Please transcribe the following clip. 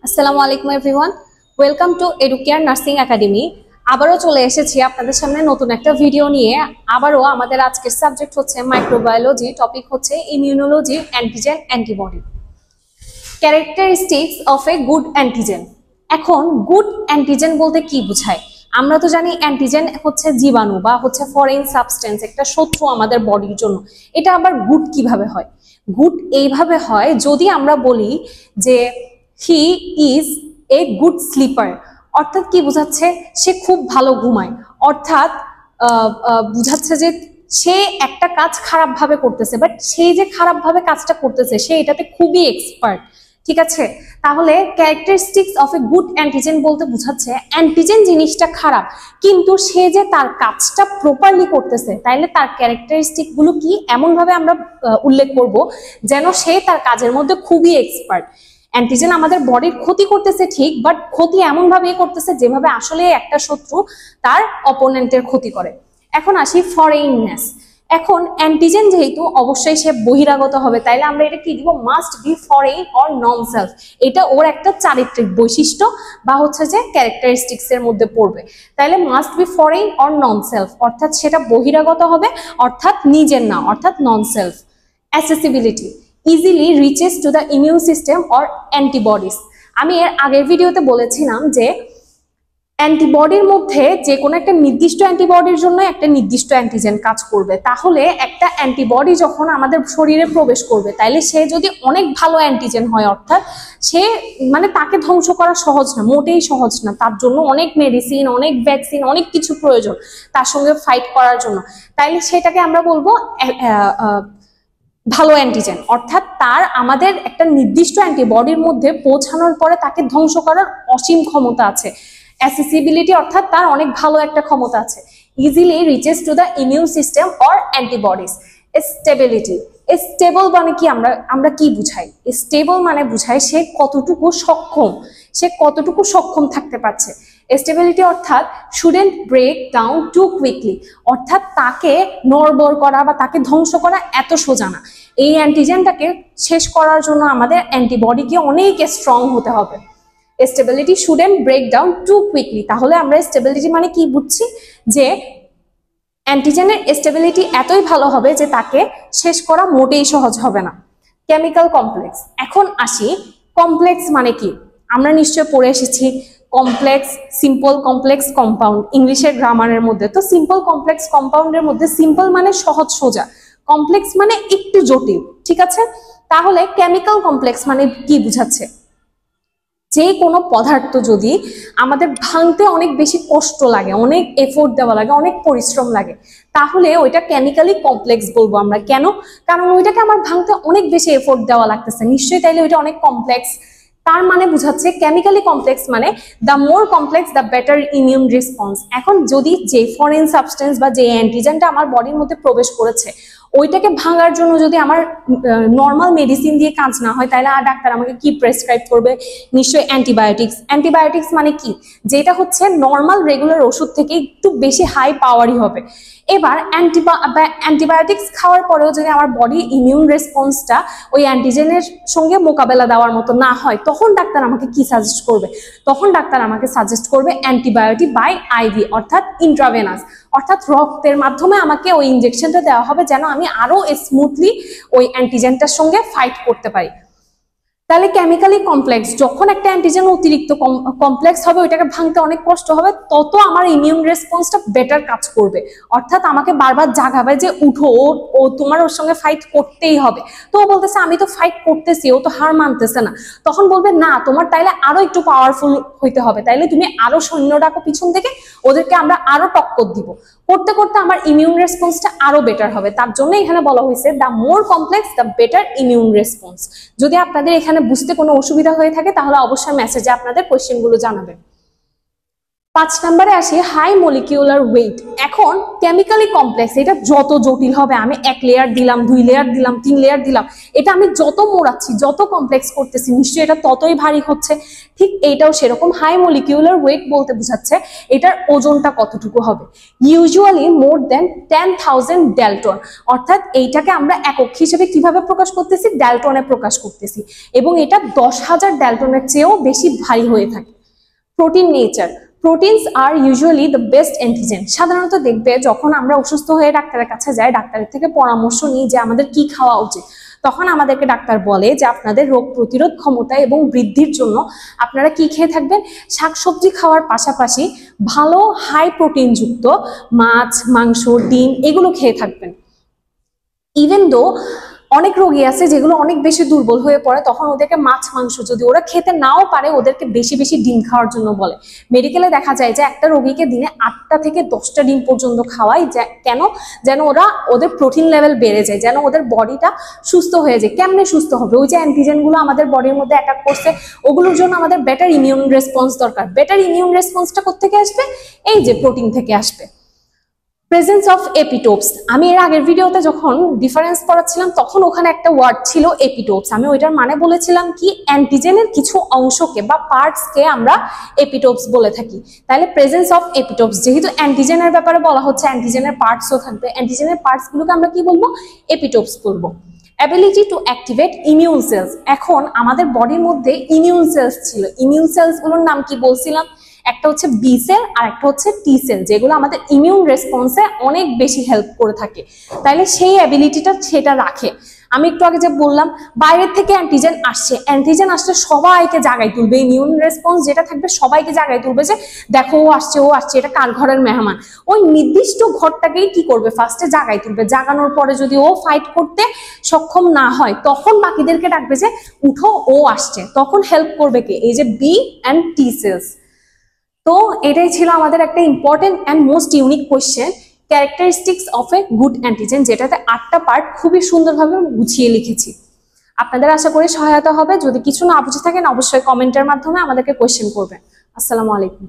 আসসালামু আলাইকুম everyone, welcome to educare nursing academy. আবারও চলে এসেছি আপনাদের সামনে নতুন একটা ভিডিও নিয়ে। আবারও আমাদের আজকের সাবজেক্ট হচ্ছে মাইক্রোবায়োলজি, টপিক হচ্ছে immunology, antigen, antibody, characteristics of a good antigen. এখন গুড অ্যান্টিজেন বলতে কি বোঝায়? আমরা তো জানি অ্যান্টিজেন হচ্ছে জীবাণু বা হচ্ছে ফরেন সাবস্টেন্স, একটা শত্রু আমাদের বডির জন্য। এটা আবার গুড কিভাবে হয়? গুড এইভাবে হয় যদি আমরা বলি যে he is a good sleeper, অর্থাৎ কি বোঝাচ্ছে? সে খুব ভালো ঘুমায়, অর্থাৎ বুঝাচ্ছে যে সে একটা কাজ খারাপ ভাবে করতেছে, বাট সে যে খারাপ ভাবে কাজটা করতেছে সে এটাতে খুবই এক্সপার্ট। ঠিক আছে, তাহলে characteristics of a good antigen বলতে বোঝাচ্ছে অ্যান্টিজেন জিনিসটা খারাপ কিন্তু সে যে তার কাজটা প্রপারলি করতেছে, তাইলে তার ক্যারেক্টারিস্টিক গুলো কি এমন ভাবে আমরা উল্লেখ করব যেন সে তার কাজের মধ্যে খুবই এক্সপার্ট। অ্যান্টিজেন আমাদের বডির ক্ষতি করতেছে ঠিক, বাট ক্ষতি এমন ভাবে করতেছে যেভাবে আসলে একটা শত্রু তার অপোনেন্টের ক্ষতি করে। এখন আসি ফরেইননেস। এখন অ্যান্টিজেন যেহেতু অবশ্যই সে বহিরাগত হবে, তাইলে আমরা এটা কি দিব? Must be foreign or non self. এটা ওর একটা চারিত্রিক বৈশিষ্ট্য বা হচ্ছে যে ক্যারেক্টারিস্টিক্স এর মধ্যে পড়বে। তাইলে must be foreign or non self, অর্থাৎ সেটা বহিরাগত হবে, অর্থাৎ নিজের না, অর্থাৎ non self. Accessibility, easily reaches to the immune system or antibodies. আমি এর আগের ভিডিওতে বলেছিলাম যে অ্যান্টিবডির মধ্যে যে কোনো একটা নির্দিষ্ট অ্যান্টিবডির জন্য একটা নির্দিষ্ট অ্যান্টিজেন কাজ করবে। তাহলে একটা অ্যান্টিবডি যখন আমাদের শরীরে প্রবেশ করবে, তাইলে সে যদি অনেক ভালো অ্যান্টিজেন হয়, অর্থাৎ সে মানে তাকে ধ্বংস করা সহজ না, মোটেই সহজ না, তার জন্য অনেক মেডিসিন, অনেক ভ্যাকসিন, অনেক কিছু প্রয়োজন তার সঙ্গে ফাইট করার জন্য, তাইলে সেটাকে আমরা বলবো ভালো অ্যান্টিজেন। অর্থাৎ তার আমাদের একটা নির্দিষ্ট অ্যান্টিবডির মধ্যে পৌঁছানোর পরে তাকে ধ্বংস করার অসীম ক্ষমতা আছে। অ্যাসেসিবিলিটি, অর্থাৎ তার অনেক ভালো একটা ক্ষমতা আছে। Easily reaches to the immune system or antibodies. Stability, stable মানে কি? আমরা কি বুঝাই? স্টেবল মানে বুঝাই সে কতটুকু সক্ষম থাকতে পারছে। স্টেবিলিটি অর্থাৎ shouldn't break down too quickly, অর্থাৎ তাকে নড়বড় করা বা তাকে ধ্বংস করা এত সোজা না। এই অ্যান্টিজেনটাকে শেষ করার জন্য আমাদের অ্যান্টিবডিকে অনেক স্ট্রং হতে হবে। Stability shouldn't break down too quickly, তাহলে আমরা স্টেবিলিটি মানে কি বুঝছি? যে অ্যান্টিজেনের স্টেবিলিটি এতই ভালো হবে যে তাকে শেষ করা মোটেই সহজ হবে না। Chemical complex. এখন আসি, কমপ্লেক্স মানে কি? আমরা নিশ্চয় পড়ে এসেছি কমপ্লেক্স, সিম্পল, কমপ্লেক্স, কম্পাউন্ড, ইংলিশের গ্রামারের মধ্যে। তো সিম্পল, কমপ্লেক্স, কম্পাউন্ডের মধ্যে সিম্পল মানে সহজ সোজা, কমপ্লেক্স মানে একটু জটিল। ঠিক আছে, তাহলে কেমিক্যাল কমপ্লেক্স মানে কি বুঝাচ্ছে? যে কোনো পদার্থ যদি আমাদের ভাঙতে অনেক বেশি কষ্ট লাগে, অনেক এফোর্ট দেওয়া লাগে, অনেক পরিশ্রম লাগে, তাহলে ওইটা কেমিক্যালি কমপ্লেক্স বলবো আমরা। কেন? কারণ ওইটাকে আমার ভাঙতে অনেক বেশি এফোর্ট দেওয়া লাগতেছে নিশ্চয়ই, তাইলে ওইটা অনেক কমপ্লেক্স। তার মানে বুঝাচ্ছে কেমিক্যালি কমপ্লেক্স মানে the more complex the better immune response. এখন যদি যে ফরেন সাবস্টেন্স বা যে অ্যান্টিজেনটা আমার বডির মধ্যে প্রবেশ করেছে ওইটাকে ভাঙার জন্য যদি আমার নর্মাল মেডিসিন দিয়ে কাজ না হয়, তাহলে আর ডাক্তার আমাকে কি প্রেসক্রাইব করবে? নিশ্চয়ই অ্যান্টিবায়োটিক্স। অ্যান্টিবায়োটিক্স মানে কি? যেটা হচ্ছে নর্মাল রেগুলার ওষুধ থেকে একটু বেশি হাই পাওয়ারই হবে। এবার অ্যান্টিবায়োটিক্স খাওয়ার পরেও যদি আমার বডি ইমিউন রেসপন্সটা ওই অ্যান্টিজেনের সঙ্গে মোকাবেলা দেওয়ার মতো না হয়, তখন ডাক্তার আমাকে কি সাজেস্ট করবে? তখন ডাক্তার আমাকে সাজেস্ট করবে অ্যান্টিবায়োটিক বাই আইভি, অর্থাৎ ইন্ট্রাভেনাস, অর্থাৎ রক্তের মাধ্যমে আমাকে ওই ইনজেকশনটা দেওয়া হবে যেন আমি আরো স্মুথলি ওই অ্যান্টিজেনটার সঙ্গে ফাইট করতে পারি। তাহলে কেমিক্যালি কমপ্লেক্স, যখন একটা অ্যান্টিজেন অতিরিক্ত কমপ্লেক্স হবে, ওইটাকে ভাঙতে অনেক কষ্ট হবে, তত আমার ইমিউন রেসপন্সটা বেটার কাজ করবে। অর্থাৎ আমাকে বারবার জাগাবে যে উঠো, ও তোমার ওর সঙ্গে ফাইট করতেই হবে। তো ও বলতেছে আমি তো ফাইট করতেছি, ও তো হার মানতেছে না। তখন বলবে না, তোমার তাইলে আরো একটু পাওয়ারফুল হইতে হবে, তাইলে তুমি আরো সৈন্য ডাকো পিছন থেকে, ওদেরকে আমরা আরো টক্কর দিব। করতে করতে আমার ইমিউন রেসপন্সটা আরো বেটার হবে। তার জন্য এখানে বলা হয়েছে the more complex the better immune response. যদি আপনাদের এখানে বুঝতে কোনো অসুবিধা হয়ে থাকে তাহলে অবশ্যই মেসেজে আপনাদের কোয়েশ্চেনগুলো জানাবেন। 5 নম্বরে আসি হাই মলিকিউলার ওয়েট। এখন কেমিক্যালি কমপ্লেক্স, এটা যত জটিল হবে, আমি 1 লেয়ার দিলাম, 2 লেয়ার দিলাম, 3 লেয়ার দিলাম, এটা আমি যত মোড়াচ্ছি, যত কমপ্লেক্স করতেছি, নিশ্চয়ই এটা ততই ভারী হচ্ছে। ঠিক এইটাও সেরকম, হাই মলিকিউলার ওয়েট বলতে বোঝাচ্ছে এটার ওজনটা কতটুকু হবে। ইউজুয়ালি মোর দেন 10,000 ড্যালটন, অর্থাৎ এইটাকে আমরা একক হিসেবে কিভাবে প্রকাশ করতেছি, ড্যালটনে প্রকাশ করতেছি, এবং এটা 10,000 ড্যালটনের চেয়েও বেশি ভারী হয়ে থাকে। Protein nature, proteins are usually the best antigen. সাধারণত দেখবে যখন আমরা অসুস্থ হয়ে ডাক্তারের কাছে যাই, ডাক্তারের থেকে পরামর্শ নিই যে আমাদের কি খাওয়া উচিত, তখন আমাদেরকে ডাক্তার বলে যে আপনাদের রোগ প্রতিরোধ ক্ষমতা এবং বৃদ্ধির জন্য আপনারা কি খেয়ে থাকবেন, শাকসবজি খাওয়ার পাশাপাশি ভালো হাই প্রোটিনযুক্ত মাছ, মাংস, ডিম এগুলো খেয়ে থাকবেন। ইভেন দো অনেক রোগী আছে যেগুলো অনেক বেশি দুর্বল হয়ে পড়ে, তখন ওদেরকে মাছ মাংস যদি ওরা খেতে নাও পারে, ওদেরকে বেশি বেশি ডিম খাওয়ার জন্য বলে। মেডিকেলে দেখা যায় যে একটা রোগীকে দিনে 8টা থেকে 10টা ডিম পর্যন্ত খাওয়াই, কেন, যেন ওদের প্রোটিন লেভেল বেড়ে যায়, যেন ওদের বডিটা সুস্থ হয়ে যায়। কেমনে সুস্থ হবে, ওই যে অ্যান্টিজেনগুলো আমাদের বডির মধ্যে অ্যাটাক করছে, ওগুলোর জন্য আমাদের বেটার ইমিউন রেসপন্স দরকার। বেটার ইমিউন রেসপন্সটা কোত্থেকে আসবে, এই যে প্রোটিন থেকে আসবে। প্রেজেন্স অফ এপিটোপস, আমি এর আগের ভিডিওতে যখন ডিফারেন্স পড়াচ্ছিলাম তখন ওখানে একটা ওয়ার্ড ছিল এপিটোপস, আমি ওইটার মানে বলেছিলাম কি, অ্যান্টিজেনের কিছু অংশকে বা পার্টসকে আমরা এপিটোপস বলে থাকি। তাহলে প্রেজেন্স অফ এপিটোপস, যেহেতু অ্যান্টিজেনের ব্যাপারে বলা হচ্ছে, অ্যান্টিজেনের পার্টসও থাকবে, অ্যান্টিজেনের পার্টসগুলোকে আমরা কি বলবো, এপিটোপস বলবো। Ability to activate immune cells, এখন আমাদের বডির মধ্যে ইমিউন সেলস ছিল, ইমিউন সেলসগুলোর নাম কি বলছিলাম, একটা হচ্ছে বি সেল আর একটা হচ্ছে টি সেল, যেগুলো আমাদের ইমিউন রেসপন্সে অনেক বেশি হেল্প করে থাকে। তাইলে সেই অ্যাবিলিটিটা সেটা রাখে। আমি একটু আগে যে বললাম বাইরের থেকে অ্যান্টিজেন আসছে, অ্যান্টিজেন আসলে সবাইকে জাগাই তুলবে, ইমিউন রেসপন্স যেটা থাকবে সবাইকে জাগাই তুলবে যে দেখো ও আসছে, ও আসছে, এটা কার ঘরের মেহমান। ওই নির্দিষ্ট ঘরটাকেই কি করবে, ফার্স্টে জাগাই তুলবে। জাগানোর পরে যদি ও ফাইট করতে সক্ষম না হয়, তখন বাকিদেরকে ডাকবে যে উঠো, ও আসছে। তখন হেল্প করবে কে, এই যে বি অ্যান্ড টি সেলস। তো এটাই ছিল আমাদের একটা important and most unique question, characteristics of a good antigen, যেটাতে 8টা পার্ট খুবই সুন্দরভাবে গুছিয়ে লিখেছি। আপনাদের আশা করি সহায়তা হবে। যদি কিছু না বুঝে থাকেন অবশ্যই কমেন্টের মাধ্যমে আমাদেরকে কোয়েশ্চেন করবেন। আসসালামু আলাইকুম।